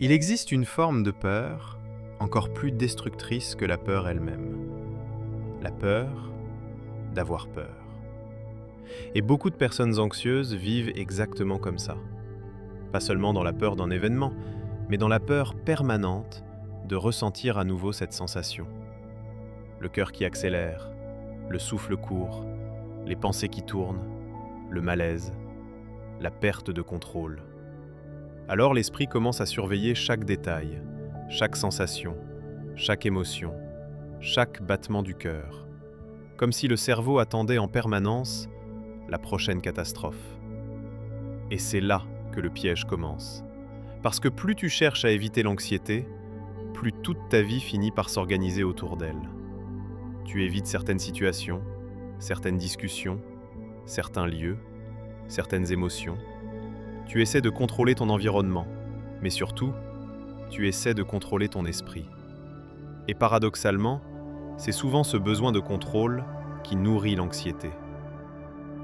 Il existe une forme de peur encore plus destructrice que la peur elle-même. La peur d'avoir peur. Et beaucoup de personnes anxieuses vivent exactement comme ça. Pas seulement dans la peur d'un événement, mais dans la peur permanente de ressentir à nouveau cette sensation. Le cœur qui accélère, le souffle court, les pensées qui tournent, le malaise, la perte de contrôle. Alors l'esprit commence à surveiller chaque détail, chaque sensation, chaque émotion, chaque battement du cœur, comme si le cerveau attendait en permanence la prochaine catastrophe. Et c'est là que le piège commence. Parce que plus tu cherches à éviter l'anxiété, plus toute ta vie finit par s'organiser autour d'elle. Tu évites certaines situations, certaines discussions, certains lieux, certaines émotions. Tu essaies de contrôler ton environnement, mais surtout, tu essaies de contrôler ton esprit. Et paradoxalement, c'est souvent ce besoin de contrôle qui nourrit l'anxiété.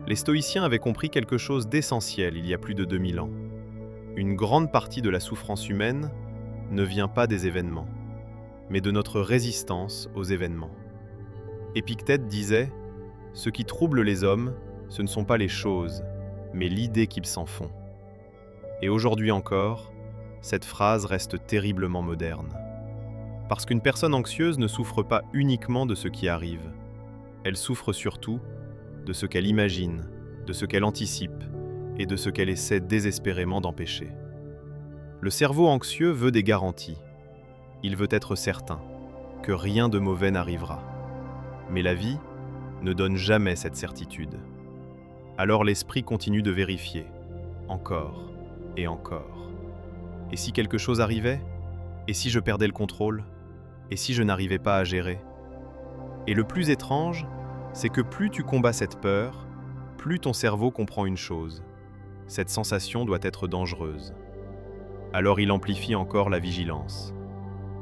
Les stoïciens avaient compris quelque chose d'essentiel il y a plus de 2000 ans. Une grande partie de la souffrance humaine ne vient pas des événements, mais de notre résistance aux événements. Épictète disait « Ce qui trouble les hommes, ce ne sont pas les choses, mais l'idée qu'ils s'en font. » Et aujourd'hui encore, cette phrase reste terriblement moderne. Parce qu'une personne anxieuse ne souffre pas uniquement de ce qui arrive. Elle souffre surtout de ce qu'elle imagine, de ce qu'elle anticipe et de ce qu'elle essaie désespérément d'empêcher. Le cerveau anxieux veut des garanties. Il veut être certain que rien de mauvais n'arrivera. Mais la vie ne donne jamais cette certitude. Alors l'esprit continue de vérifier, encore et encore. Et si quelque chose arrivait? Et si je perdais le contrôle? Et si je n'arrivais pas à gérer? Et le plus étrange, c'est que plus tu combats cette peur, plus ton cerveau comprend une chose. Cette sensation doit être dangereuse. Alors il amplifie encore la vigilance.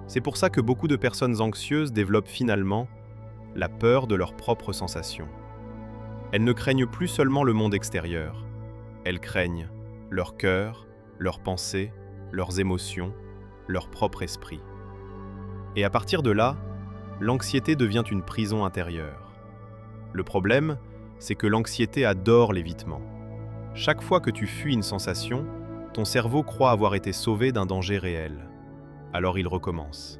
C'est pour ça que beaucoup de personnes anxieuses développent finalement la peur de leurs propres sensations. Elles ne craignent plus seulement le monde extérieur. Elles craignent leur cœur, leurs pensées, leurs émotions, leur propre esprit. Et à partir de là, l'anxiété devient une prison intérieure. Le problème, c'est que l'anxiété adore l'évitement. Chaque fois que tu fuis une sensation, ton cerveau croit avoir été sauvé d'un danger réel. Alors il recommence.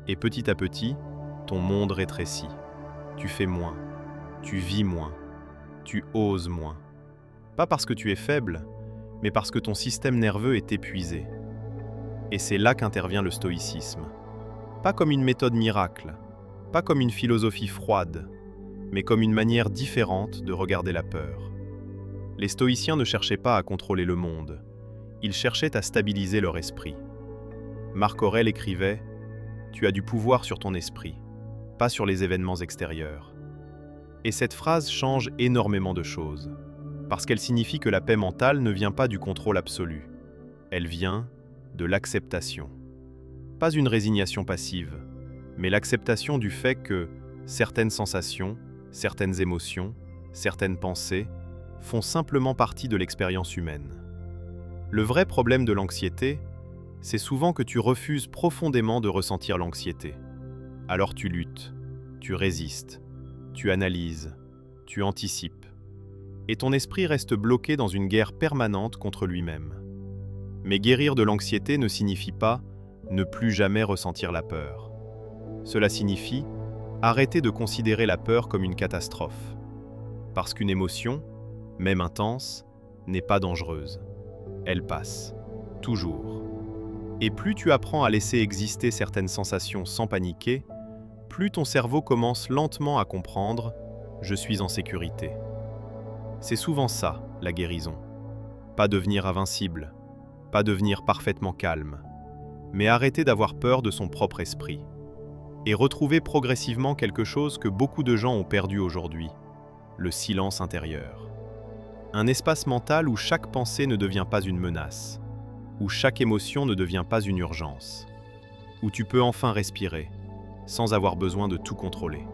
Et petit à petit, ton monde rétrécit. Tu fais moins, tu vis moins, tu oses moins. Pas parce que tu es faible, mais parce que ton système nerveux est épuisé. Et c'est là qu'intervient le stoïcisme. Pas comme une méthode miracle, pas comme une philosophie froide, mais comme une manière différente de regarder la peur. Les stoïciens ne cherchaient pas à contrôler le monde, ils cherchaient à stabiliser leur esprit. Marc Aurèle écrivait « Tu as du pouvoir sur ton esprit, pas sur les événements extérieurs. » Et cette phrase change énormément de choses, parce qu'elle signifie que la paix mentale ne vient pas du contrôle absolu, elle vient de l'acceptation. Pas une résignation passive, mais l'acceptation du fait que certaines sensations, certaines émotions, certaines pensées font simplement partie de l'expérience humaine. Le vrai problème de l'anxiété, c'est souvent que tu refuses profondément de ressentir l'anxiété. Alors tu luttes, tu résistes, tu analyses, tu anticipes. Et ton esprit reste bloqué dans une guerre permanente contre lui-même. Mais guérir de l'anxiété ne signifie pas ne plus jamais ressentir la peur. Cela signifie arrêter de considérer la peur comme une catastrophe. Parce qu'une émotion, même intense, n'est pas dangereuse. Elle passe, toujours. Et plus tu apprends à laisser exister certaines sensations sans paniquer, plus ton cerveau commence lentement à comprendre « je suis en sécurité ». C'est souvent ça, la guérison. Pas devenir invincible, pas devenir parfaitement calme, mais arrêter d'avoir peur de son propre esprit. Et retrouver progressivement quelque chose que beaucoup de gens ont perdu aujourd'hui, le silence intérieur. Un espace mental où chaque pensée ne devient pas une menace, où chaque émotion ne devient pas une urgence, où tu peux enfin respirer, sans avoir besoin de tout contrôler.